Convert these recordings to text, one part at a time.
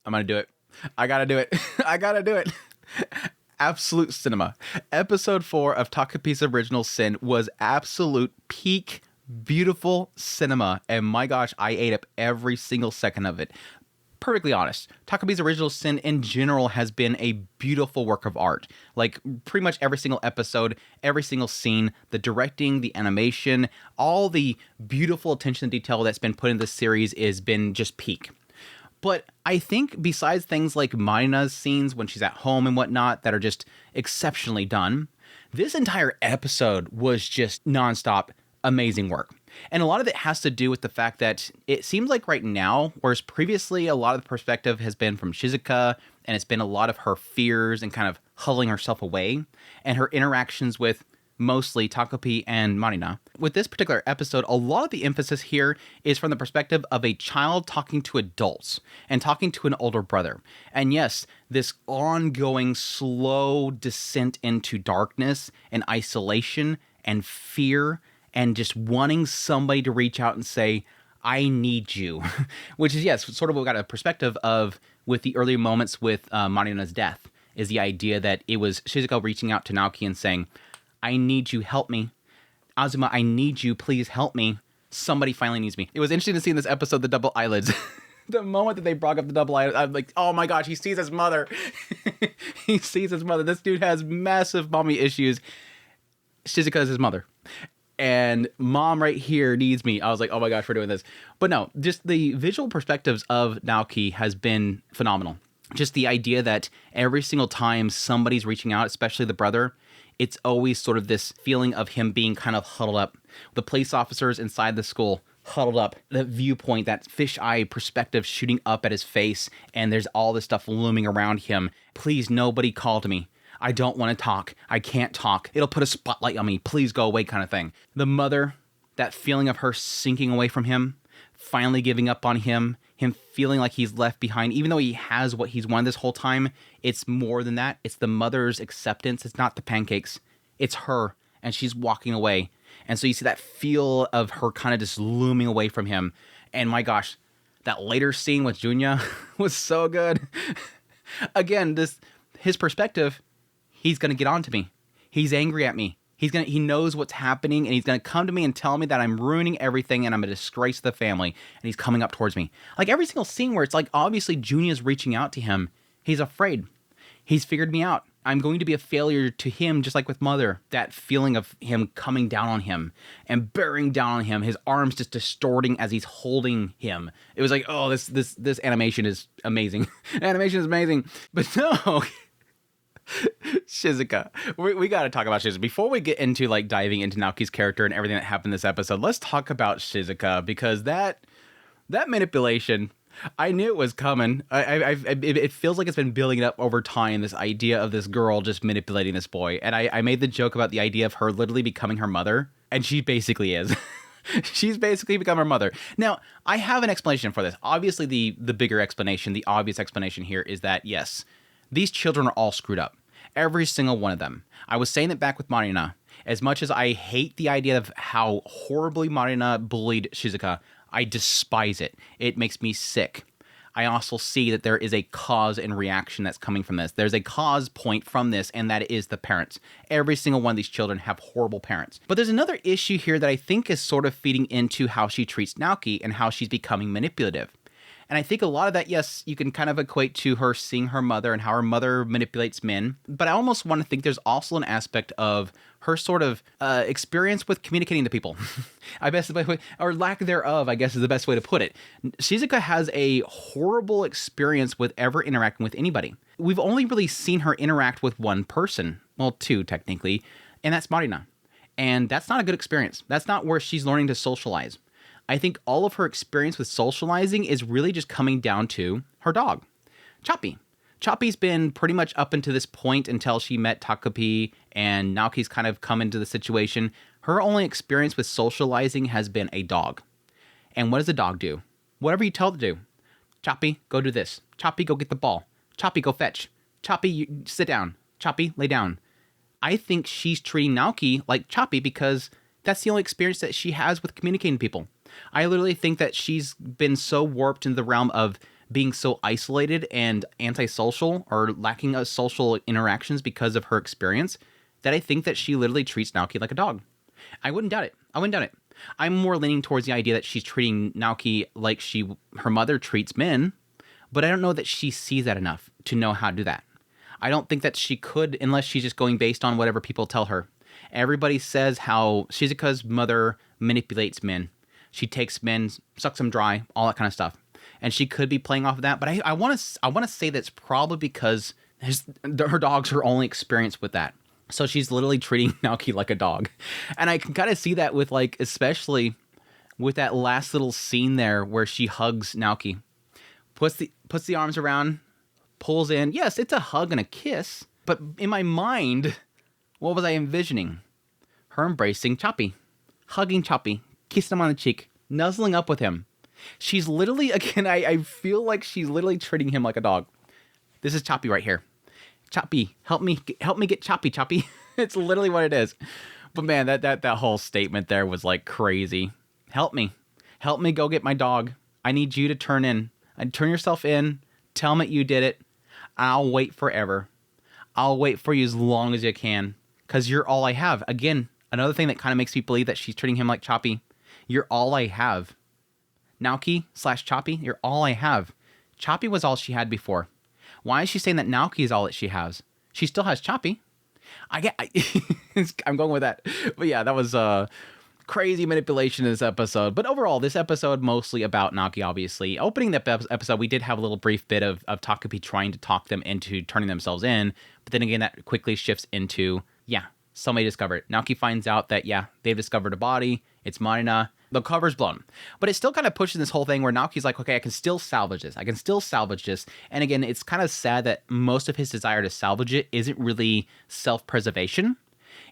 I'm gonna do it. I gotta do it. I gotta do it. Absolute cinema. Episode 4 of Takopi's Original Sin was absolute peak beautiful cinema. And my gosh, I ate up every single second of it. Perfectly honest, Takopi's Original Sin in general has been a beautiful work of art. Like, pretty much every single episode, every single scene, the directing, the animation, all the beautiful attention to detail that's been put in this series has been just peak. But I think besides things like Marina's scenes when she's at home and whatnot that are just exceptionally done, this entire episode was just nonstop amazing work. And a lot of it has to do with the fact that it seems like right now, whereas previously a lot of the perspective has been from Shizuka, and it's been a lot of her fears and kind of huddling herself away, and her interactions with mostly Takopii and Marina. With this particular episode, a lot of the emphasis here is from the perspective of a child talking to adults and talking to an older brother. And yes, this ongoing slow descent into darkness and isolation and fear and just wanting somebody to reach out and say, I need you, which is, yes, sort of what we got a perspective of with the early moments with Marina's death, is the idea that it was Shizuka reaching out to Naoki and saying, I need you, help me. Azuma, I need you, please help me. Somebody finally needs me. It was interesting to see in this episode the double eyelids. The moment that they brought up the double eyelids, I'm like, oh my gosh, he sees his mother. He sees his mother. This dude has massive mommy issues. Shizuka is his mother. And mom right here needs me. I was like, oh my gosh, we're doing this. But no, just the visual perspectives of Naoki has been phenomenal. Just the idea that every single time somebody's reaching out, especially the brother, it's always sort of this feeling of him being kind of huddled up. The police officers inside the school huddled up, that viewpoint, that fisheye perspective shooting up at his face, and there's all this stuff looming around him. Please, nobody call to me. I don't want to talk. I can't talk. It'll put a spotlight on me. Please go away kind of thing. The mother, that feeling of her sinking away from him, finally giving up on him, him feeling like he's left behind, even though he has what he's wanted this whole time. It's more than that. It's the mother's acceptance. It's not the pancakes. It's her, and she's walking away. And so you see that feel of her kind of just looming away from him. And my gosh, that later scene with Junya was so good. Again, his perspective, he's going to get on to me. He's angry at me. He knows what's happening, and he's going to come to me and tell me that I'm ruining everything and I'm a disgrace to the family, and he's coming up towards me. Like every single scene where it's like, obviously Junia's reaching out to him, he's afraid. He's figured me out. I'm going to be a failure to him, just like with Mother. That feeling of him coming down on him and bearing down on him, his arms just distorting as he's holding him. It was like, oh, this animation is amazing. Animation is amazing. But no, Shizuka. We got to talk about Shizuka. Before we get into like diving into Naoki's character and everything that happened this episode, let's talk about Shizuka, because that manipulation, I knew it was coming. It feels like it's been building up over time, this idea of this girl just manipulating this boy. And I made the joke about the idea of her literally becoming her mother, and she basically is. She's basically become her mother. Now, I have an explanation for this. Obviously, the bigger explanation, the obvious explanation here is that, yes, these children are all screwed up. Every single one of them. I was saying it back with Marina. As much as I hate the idea of how horribly Marina bullied Shizuka, I despise it. It makes me sick. I also see that there is a cause and reaction that's coming from this. There's a cause point from this, and that is the parents. Every single one of these children have horrible parents. But there's another issue here that I think is sort of feeding into how she treats Naoki and how she's becoming manipulative. And I think a lot of that, yes, you can kind of equate to her seeing her mother and how her mother manipulates men. But I almost want to think there's also an aspect of her sort of experience with communicating to people. I guess the best way, or lack thereof, I guess is the best way to put it. Shizuka has a horrible experience with ever interacting with anybody. We've only really seen her interact with one person. Well, two, technically. And that's Marina. And that's not a good experience. That's not where she's learning to socialize. I think all of her experience with socializing is really just coming down to her dog, Choppy. Choppy's been pretty much up until this point until she met Takopii and Naoki's kind of come into the situation. Her only experience with socializing has been a dog. And what does a dog do? Whatever you tell it to do. Choppy, go do this. Choppy, go get the ball. Choppy, go fetch. Choppy, sit down. Choppy, lay down. I think she's treating Naoki like Choppy because that's the only experience that she has with communicating to people. I literally think that she's been so warped into the realm of being so isolated and antisocial or lacking of social interactions because of her experience that I think that she literally treats Naoki like a dog. I wouldn't doubt it. I'm more leaning towards the idea that she's treating Naoki like her mother treats men, but I don't know that she sees that enough to know how to do that. I don't think that she could unless she's just going based on whatever people tell her. Everybody says how Shizuka's mother manipulates men. She takes men, sucks them dry, all that kind of stuff. And she could be playing off of that, but I want to say that's probably because her dog's her only experience with that. So she's literally treating Naoki like a dog. And I can kind of see that with like, especially with that last little scene there where she hugs Naoki. Puts the arms around, pulls in. Yes, it's a hug and a kiss. But in my mind, what was I envisioning? Her embracing Choppy. Hugging Choppy. Kissing him on the cheek. Nuzzling up with him. She's literally, again, I feel like she's literally treating him like a dog. This is Choppy right here. Choppy, help me get Choppy. It's literally what it is. But man, that whole statement there was like crazy. Help me go get my dog. I need you to turn yourself in. Tell me you did it. I'll wait forever. I'll wait for you as long as you can, because you're all I have. Again, another thing that kind of makes me believe that she's treating him like Choppy. You're all I have. Naoki/Choppy, you're all I have. Choppy was all she had before. Why is she saying that Naoki is all that she has? She still has Choppy. I'm going with that. But yeah, that was crazy manipulation in this episode. But overall, this episode mostly about Naoki, obviously. Opening the episode, we did have a little brief bit of Takopii trying to talk them into turning themselves in. But then again, that quickly shifts into, somebody discovered it. Naoki finds out that, they've discovered a body. It's Marina. The cover's blown. But it still kind of pushes this whole thing where Naoki's like, okay, I can still salvage this. And again, it's kind of sad that most of his desire to salvage it isn't really self-preservation.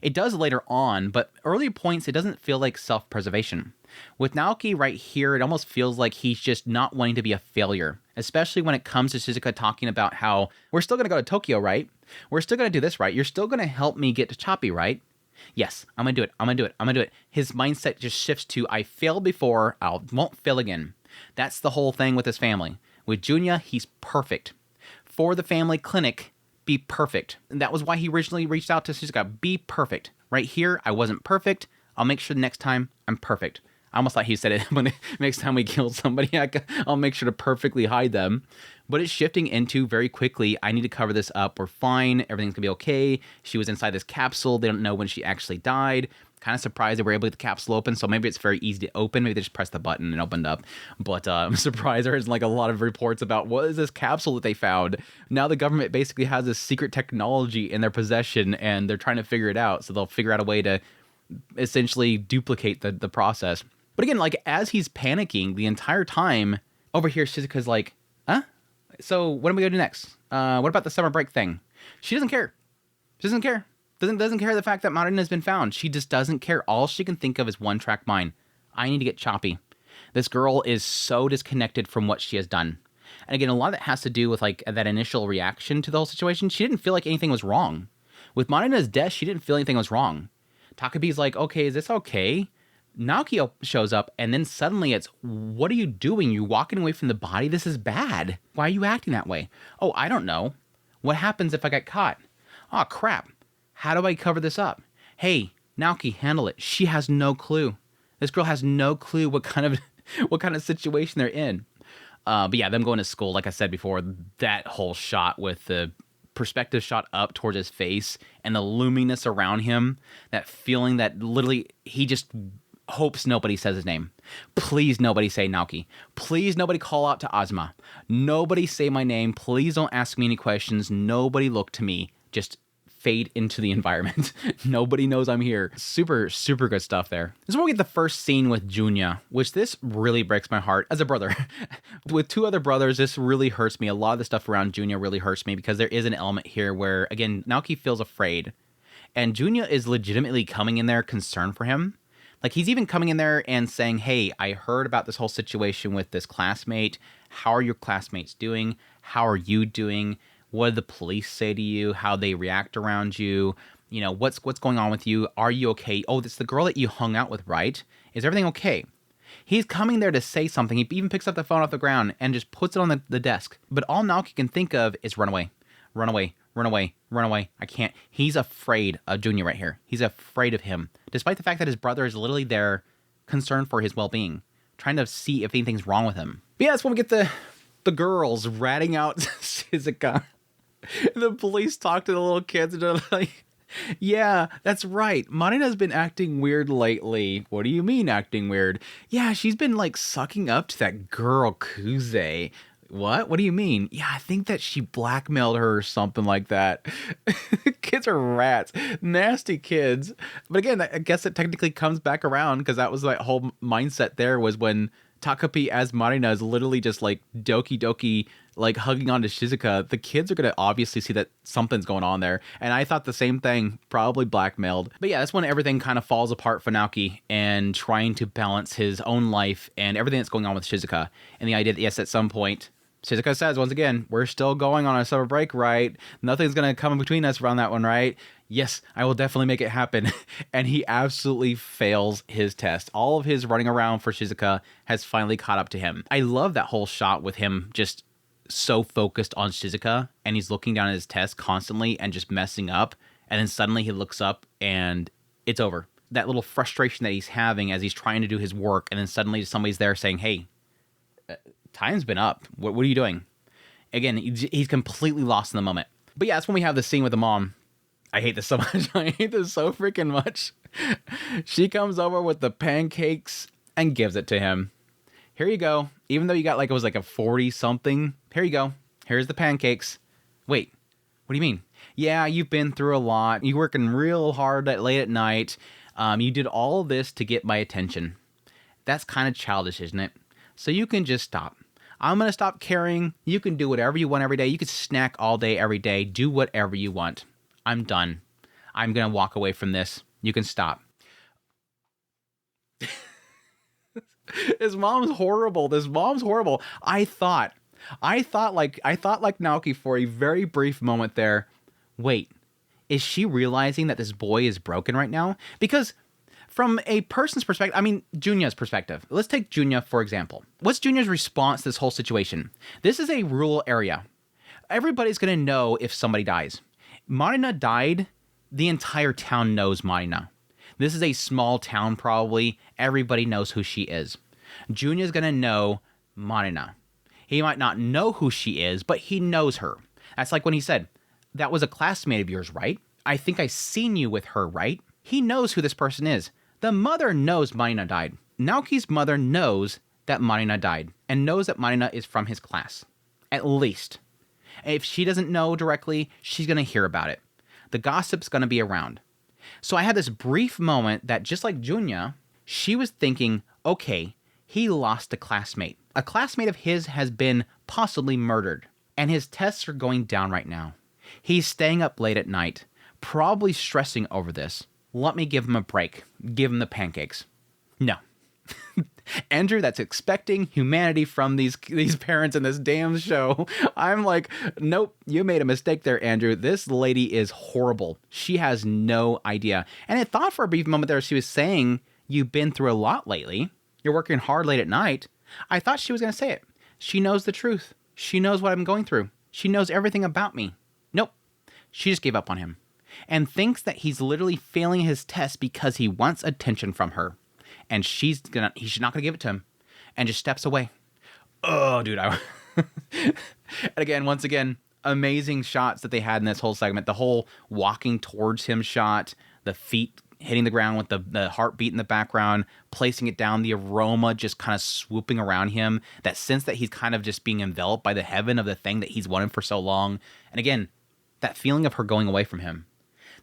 It does later on, but early points, it doesn't feel like self-preservation. With Naoki right here, it almost feels like he's just not wanting to be a failure, especially when it comes to Shizuka talking about how we're still going to go to Tokyo, right? We're still going to do this, right? You're still going to help me get to Choppy, right? Yes, I'm going to do it. His mindset just shifts to, I failed before, I won't fail again. That's the whole thing with his family. With Junya, he's perfect. For the family clinic, be perfect. And that was why he originally reached out to Shizuka. Be perfect. Right here, I wasn't perfect. I'll make sure the next time I'm perfect. I almost thought he said it when next time we kill somebody, I'll make sure to perfectly hide them. But it's shifting into very quickly, I need to cover this up. We're fine. Everything's going to be okay. She was inside this capsule. They don't know when she actually died. Kind of surprised they were able to get the capsule open. So maybe it's very easy to open. Maybe they just pressed the button and opened up. But I'm surprised there's like a lot of reports about what is this capsule that they found. Now the government basically has this secret technology in their possession and they're trying to figure it out. So they'll figure out a way to essentially duplicate the process. But again, like as he's panicking the entire time, over here Shizuka's like, huh? So what are we going to do next? What about the summer break thing? She doesn't care. Doesn't care the fact that Marina has been found. She just doesn't care. All she can think of is one track mind. I need to get Choppy. This girl is so disconnected from what she has done. And again, a lot of that has to do with like that initial reaction to the whole situation. She didn't feel like anything was wrong. With Marina's death, she didn't feel anything was wrong. Takopi's like, okay, is this okay? Naoki shows up, and then suddenly it's, what are you doing? You're walking away from the body? This is bad. Why are you acting that way? Oh, I don't know. What happens if I get caught? Oh, crap. How do I cover this up? Hey, Naoki, handle it. She has no clue. This girl has no clue what kind of situation they're in. But yeah, them going to school, like I said before, that whole shot with the perspective shot up towards his face and the loominess around him, that feeling that literally he just hopes nobody says his name. Please nobody say Naoki. Please nobody call out to Azuma. Nobody say my name. Please don't ask me any questions. Nobody look to me. Just fade into the environment. Nobody knows I'm here. Super, super good stuff there. This is where we get the first scene with Junya, which this really breaks my heart as a brother. With two other brothers, this really hurts me. A lot of the stuff around Junya really hurts me because there is an element here where, again, Naoki feels afraid. And Junya is legitimately coming in there concerned for him. Like, he's even coming in there and saying, hey, I heard about this whole situation with this classmate. How are your classmates doing? How are you doing? What did the police say to you? How they react around you? You know, what's going on with you? Are you okay? Oh, it's the girl that you hung out with, right? Is everything okay? He's coming there to say something. He even picks up the phone off the ground and just puts it on the desk. But all Naoki can think of is run away, run away, run away, run away. I can't. He's afraid of Junya right here. He's afraid of him, despite the fact that his brother is literally there, concerned for his well-being, trying to see if anything's wrong with him. But yeah, that's when we get the girls ratting out Shizuka. The police talk to the little kids and they're like, yeah, that's right. Marina's been acting weird lately. What do you mean acting weird? Yeah, she's been like sucking up to that girl Kuze. What? What do you mean? Yeah, I think that she blackmailed her or something like that. Kids are rats. Nasty kids. But again, I guess it technically comes back around because that was that whole mindset there was when Takopii as Marina is literally just like doki like hugging onto Shizuka. The kids are going to obviously see that something's going on there. And I thought the same thing, probably blackmailed. But yeah, that's when everything kind of falls apart for Naoki and trying to balance his own life and everything that's going on with Shizuka. And the idea that, yes, at some point, Shizuka says, once again, we're still going on a summer break, right? Nothing's going to come in between us around that one, right? Yes, I will definitely make it happen. And he absolutely fails his test. All of his running around for Shizuka has finally caught up to him. I love that whole shot with him just so focused on Shizuka, and he's looking down at his test constantly and just messing up. And then suddenly he looks up and it's over. That little frustration that he's having as he's trying to do his work, and then suddenly somebody's there saying, hey, time's been up. What are you doing? Again, he's completely lost in the moment. But yeah, that's when we have the scene with the mom. I hate this so much. I hate this so freaking much. She comes over with the pancakes and gives it to him. Here you go. Even though you got like, it was like a 40 something. Here you go. Here's the pancakes. Wait, what do you mean? Yeah, you've been through a lot. You're working real hard late at night. You did all this to get my attention. That's kind of childish, isn't it? So you can just stop. I'm going to stop caring. You can do whatever you want every day. You can snack all day, every day. Do whatever you want. I'm done. I'm going to walk away from this. You can stop. His mom's horrible. This mom's horrible. I thought like Naoki for a very brief moment there. Wait, is she realizing that this boy is broken right now? Because from a person's perspective, I mean, Junya's perspective. Let's take Junya, for example. What's Junya's response to this whole situation? This is a rural area. Everybody's going to know if somebody dies. Marina died. The entire town knows Marina. This is a small town, probably. Everybody knows who she is. Junya's going to know Marina. He might not know who she is, but he knows her. That's like when he said, that was a classmate of yours, right? I think I seen you with her, right? He knows who this person is. The mother knows Marina died. Naoki's mother knows that Marina died and knows that Marina is from his class. At least. If she doesn't know directly, she's going to hear about it. The gossip's going to be around. So I had this brief moment that just like Junya, she was thinking, okay, he lost a classmate. A classmate of his has been possibly murdered, and his tests are going down right now. He's staying up late at night, probably stressing over this. Let me give him a break. Give him the pancakes. No. Andrew, that's expecting humanity from these parents in this damn show. I'm like, nope, you made a mistake there, Andrew. This lady is horrible. She has no idea. And I thought for a brief moment there she was saying, you've been through a lot lately. You're working hard late at night. I thought she was going to say it. She knows the truth. She knows what I'm going through. She knows everything about me. Nope. She just gave up on him and thinks that he's literally failing his test because he wants attention from her. And he's not going to give it to him, and just steps away. Oh, dude. And again, once again, amazing shots that they had in this whole segment. The whole walking towards him shot, the feet hitting the ground with the heartbeat in the background, placing it down, the aroma just kind of swooping around him, that sense that he's kind of just being enveloped by the heaven of the thing that he's wanted for so long. And again, that feeling of her going away from him.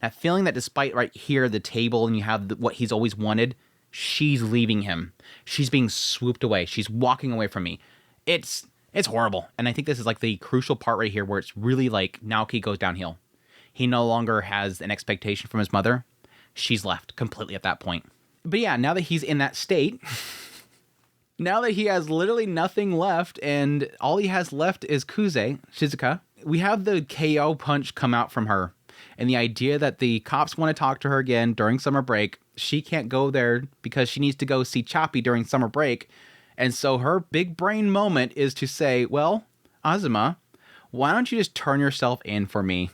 That feeling that despite right here, the table, and you have what he's always wanted, she's leaving him. She's being swooped away. She's walking away from me. It's horrible. And I think this is like the crucial part right here where it's really like Naoki goes downhill. He no longer has an expectation from his mother. She's left completely at that point. But yeah, now that he's in that state, now that he has literally nothing left and all he has left is Shizuka, we have the KO punch come out from her. And the idea that the cops want to talk to her again during summer break, she can't go there because she needs to go see Choppy during summer break. And so her big brain moment is to say, well, Azuma, why don't you just turn yourself in for me?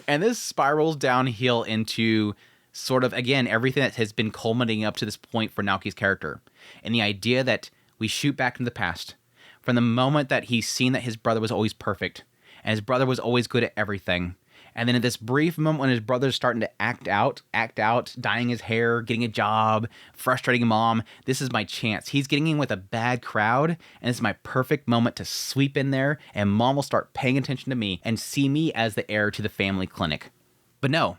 And this spirals downhill into sort of, again, everything that has been culminating up to this point for Naoki's character. And the idea that we shoot back into the past. From the moment that he's seen that his brother was always perfect. And his brother was always good at everything. And then at this brief moment when his brother's starting to act out, dyeing his hair, getting a job, frustrating mom, this is my chance. He's getting in with a bad crowd, and it's my perfect moment to sweep in there, and mom will start paying attention to me and see me as the heir to the family clinic. But no,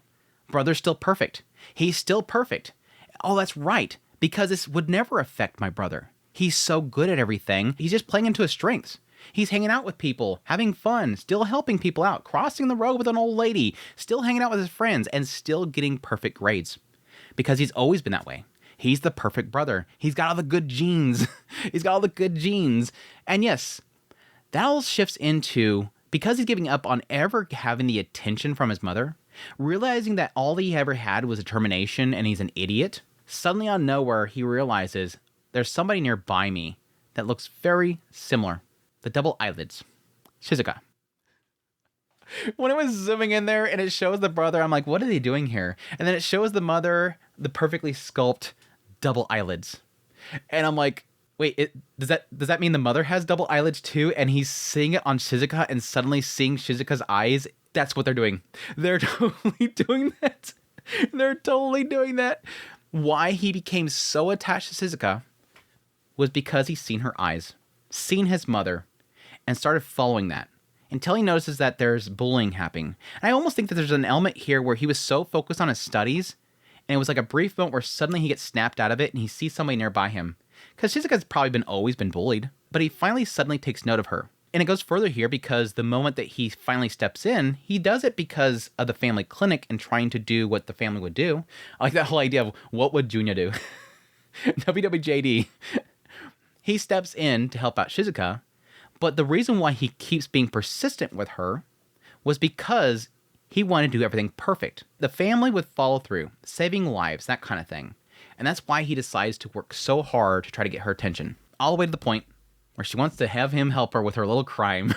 brother's still perfect. He's still perfect. Oh, that's right, because this would never affect my brother. He's so good at everything. He's just playing into his strengths. He's hanging out with people, having fun, still helping people out, crossing the road with an old lady, still hanging out with his friends, and still getting perfect grades. Because he's always been that way. He's the perfect brother. He's got all the good genes. He's got all the good genes. And yes, that all shifts into, because he's giving up on ever having the attention from his mother, realizing that all he ever had was determination and he's an idiot, suddenly out of nowhere, he realizes there's somebody nearby me that looks very similar. The double eyelids. Shizuka. When it was zooming in there and it shows the brother, I'm like, what are they doing here? And then it shows the mother, the perfectly sculpted double eyelids. And I'm like, wait, does that mean the mother has double eyelids too? And he's seeing it on Shizuka and suddenly seeing Shizuka's eyes? That's what they're doing. They're totally doing that. They're totally doing that. Why he became so attached to Shizuka was because he's seen her eyes, seen his mother, and started following that until he notices that there's bullying happening. And I almost think that there's an element here where he was so focused on his studies, and it was like a brief moment where suddenly he gets snapped out of it and he sees somebody nearby him. Because Shizuka's probably always been bullied, but he finally suddenly takes note of her. And it goes further here because the moment that he finally steps in, he does it because of the family clinic and trying to do what the family would do. I like that whole idea of what would Junya do? WWJD. He steps in to help out Shizuka, but the reason why he keeps being persistent with her was because he wanted to do everything perfect. The family would follow through, saving lives, that kind of thing. And that's why he decides to work so hard to try to get her attention. All the way to the point where she wants to have him help her with her little crime.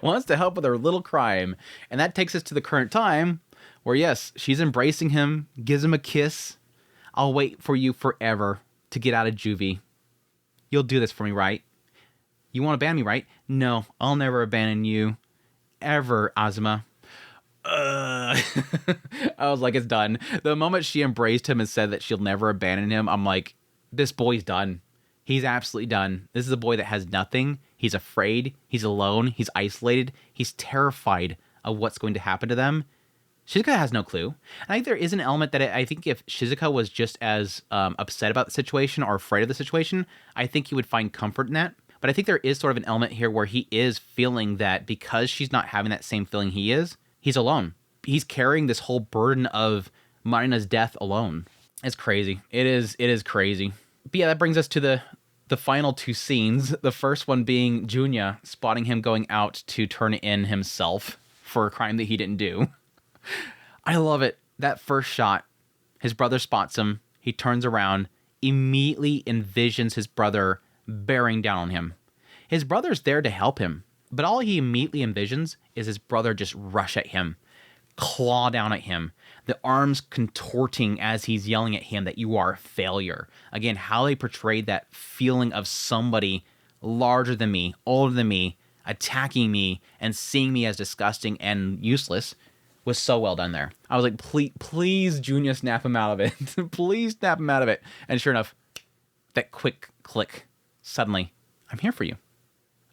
Wants to help with her little crime. And that takes us to the current time where, yes, she's embracing him, gives him a kiss. I'll wait for you forever to get out of juvie. You'll do this for me, right? You won't abandon me, right? No, I'll never abandon you. Ever, Azuma. I was like, it's done. The moment she embraced him and said that she'll never abandon him, I'm like, this boy's done. He's absolutely done. This is a boy that has nothing. He's afraid. He's alone. He's isolated. He's terrified of what's going to happen to them. Shizuka has no clue. And I think there is an element that I think if Shizuka was just as upset about the situation or afraid of the situation, I think he would find comfort in that. But I think there is sort of an element here where he is feeling that because she's not having that same feeling he is, he's alone. He's carrying this whole burden of Marina's death alone. It's crazy. It is crazy. But yeah, that brings us to the final two scenes. The first one being Junya spotting him going out to turn in himself for a crime that he didn't do. I love it. That first shot, his brother spots him. He turns around, immediately envisions his brother bearing down on him. His brother's there to help him, but all he immediately envisions is his brother just rush at him, claw down at him, the arms contorting as he's yelling at him that you are a failure. Again, how they portrayed that feeling of somebody larger than me, older than me, attacking me and seeing me as disgusting and useless was so well done there. I was like, please, Junya, snap him out of it. Please snap him out of it. And sure enough, that quick click, suddenly, I'm here for you.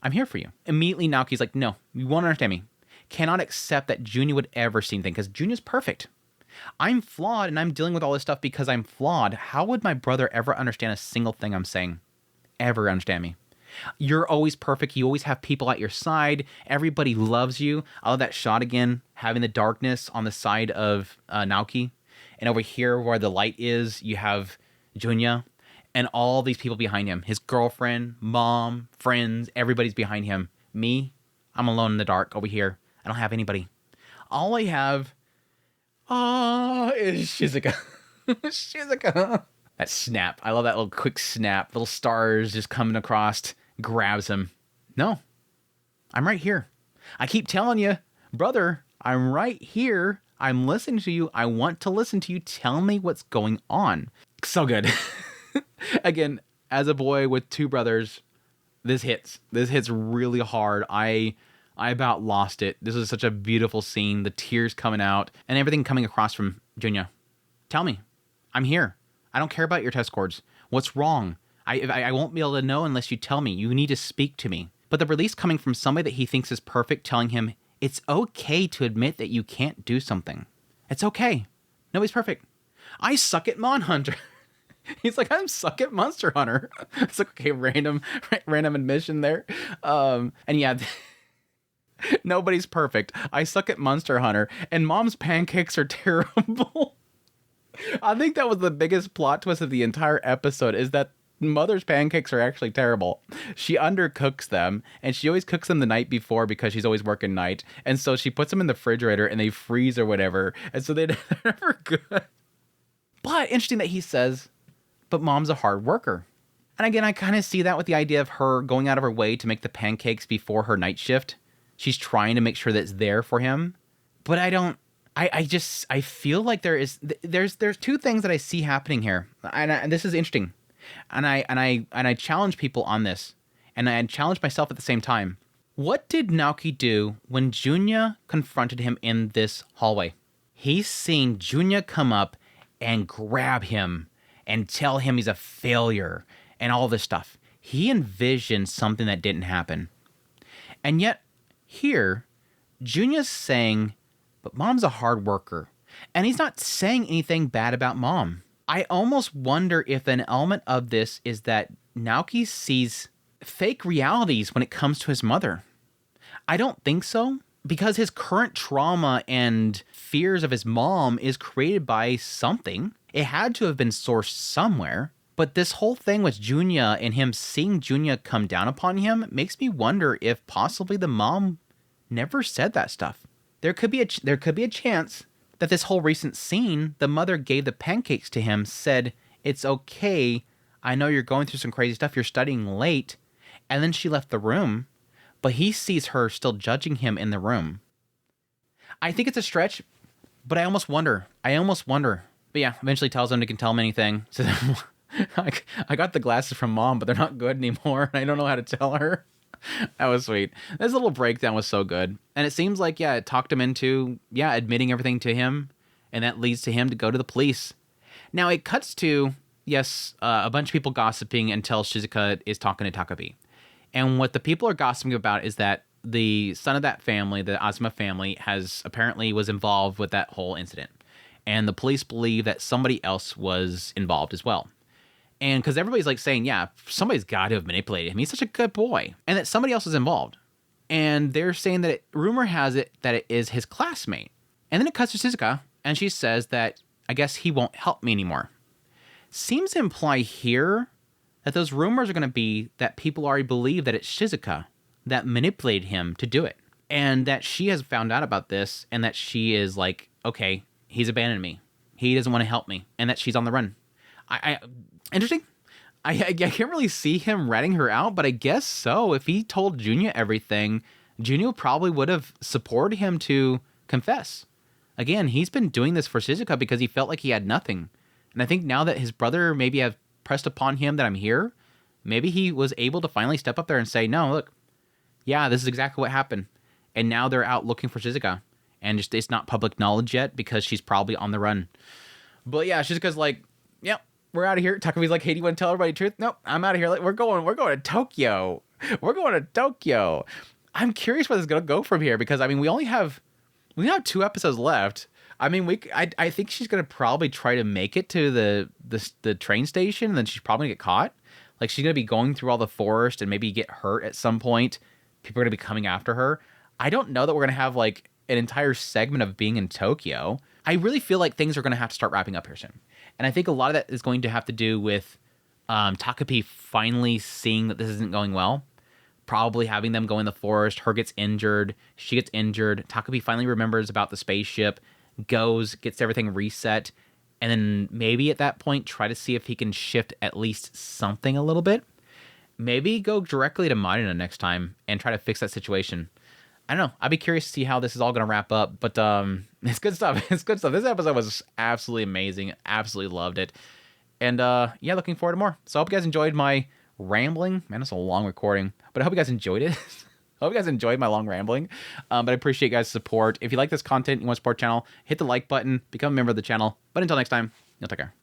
I'm here for you. Immediately, Naoki's like, no, you won't understand me. Cannot accept that Junya would ever see anything, because Junya's perfect. I'm flawed, and I'm dealing with all this stuff because I'm flawed. How would my brother ever understand a single thing I'm saying? Ever understand me? You're always perfect. You always have people at your side. Everybody loves you. I love that shot again, having the darkness on the side of Naoki. And over here where the light is, you have Junya and all these people behind him. His girlfriend, mom, friends, everybody's behind him. Me, I'm alone in the dark over here. I don't have anybody. All I have is Shizuka. Shizuka. That snap. I love that little quick snap. Little stars just coming across, grabs him. No, I'm right here. I keep telling you, brother, I'm right here. I'm listening to you. I want to listen to you. Tell me what's going on. So good. Again, as a boy with two brothers, this hits. This hits really hard. I about lost it. This is such a beautiful scene. The tears coming out and everything coming across from Junya. Tell me. I'm here. I don't care about your test scores. What's wrong? I won't be able to know unless you tell me. You need to speak to me. But the release coming from somebody that he thinks is perfect, telling him, it's okay to admit that you can't do something. It's okay. Nobody's perfect. I suck at Mon Hunter. He's like, I'm suck at Monster Hunter. It's like, okay, random admission there. And yeah, nobody's perfect. I suck at Monster Hunter, and Mom's pancakes are terrible. I think that was the biggest plot twist of the entire episode, is that Mother's pancakes are actually terrible. She undercooks them, and she always cooks them the night before because she's always working night. And so she puts them in the refrigerator and they freeze or whatever. And so they're never good. But interesting that he says, but Mom's a hard worker. And again, I kind of see that with the idea of her going out of her way to make the pancakes before her night shift. She's trying to make sure that it's there for him. But I feel like there's two things that I see happening here. And this is interesting. And I challenge people on this, and I challenge myself at the same time. What did Naoki do when Junya confronted him in this hallway? He's seen Junya come up and grab him and tell him he's a failure and all this stuff. He envisioned something that didn't happen. And yet, here, Junya's saying, but Mom's a hard worker. And he's not saying anything bad about Mom. I almost wonder if an element of this is that Naoki sees fake realities when it comes to his mother. I don't think so, because his current trauma and fears of his mom is created by something. It had to have been sourced somewhere. But this whole thing with Junya and him seeing Junya come down upon him makes me wonder if possibly the mom never said that stuff. There could be a chance that this whole recent scene, the mother gave the pancakes to him, said, it's okay, I know you're going through some crazy stuff, you're studying late, and then she left the room, but he sees her still judging him in the room. I think it's a stretch, but I almost wonder. But yeah, eventually tells him he can tell him anything. So I got the glasses from Mom, but they're not good anymore, and I don't know how to tell her. That was sweet. This little breakdown was so good. And it seems like, it talked him into, admitting everything to him. And that leads to him to go to the police. Now, it cuts to, a bunch of people gossiping until Shizuka is talking to Takopi. And what the people are gossiping about is that the son of that family, the Azuma family, apparently was involved with that whole incident. And the police believe that somebody else was involved as well. And because everybody's like saying, somebody's got to have manipulated him. He's such a good boy. And that somebody else is involved. And they're saying that rumor has it that it is his classmate. And then it cuts to Shizuka, and she says that, I guess he won't help me anymore. Seems to imply here that those rumors are going to be that people already believe that it's Shizuka that manipulated him to do it. And that she has found out about this, and that she is like, okay, he's abandoned me. He doesn't want to help me. And that she's on the run. Interesting. I can't really see him ratting her out, but I guess so. If he told Junya everything, Junya probably would have supported him to confess. Again, he's been doing this for Shizuka because he felt like he had nothing. And I think now that his brother maybe have pressed upon him that I'm here, maybe he was able to finally step up there and say, no, look, this is exactly what happened. And now they're out looking for Shizuka. And just it's not public knowledge yet because she's probably on the run. But yeah, Shizuka's like, we're out of here. Takopi's like, hey, do you want to tell everybody the truth? Nope, I'm out of here. We're going to Tokyo. I'm curious where this is going to go from here because, we have 2 episodes left. I think she's going to probably try to make it to the train station, and then she's probably going to get caught. Like, she's going to be going through all the forest and maybe get hurt at some point. People are going to be coming after her. I don't know that we're going to have, an entire segment of being in Tokyo. I really feel like things are going to have to start wrapping up here soon. And I think a lot of that is going to have to do with Takopii finally seeing that this isn't going well. Probably having them go in the forest. Her gets injured. She gets injured. Takopii finally remembers about the spaceship. Goes, gets everything reset. and then maybe at that point try to see if he can shift at least something a little bit. Maybe go directly to Marina next time and try to fix that situation. I don't know. I'd be curious to see how this is all going to wrap up, but it's good stuff. It's good stuff. This episode was absolutely amazing. Absolutely loved it. And yeah, looking forward to more. So I hope you guys enjoyed my rambling. Man, it's a long recording, but I hope you guys enjoyed it. I hope you guys enjoyed my long rambling, but I appreciate you guys' support. If you like this content, you want to support the channel, hit the like button, become a member of the channel. But until next time, you'll take care.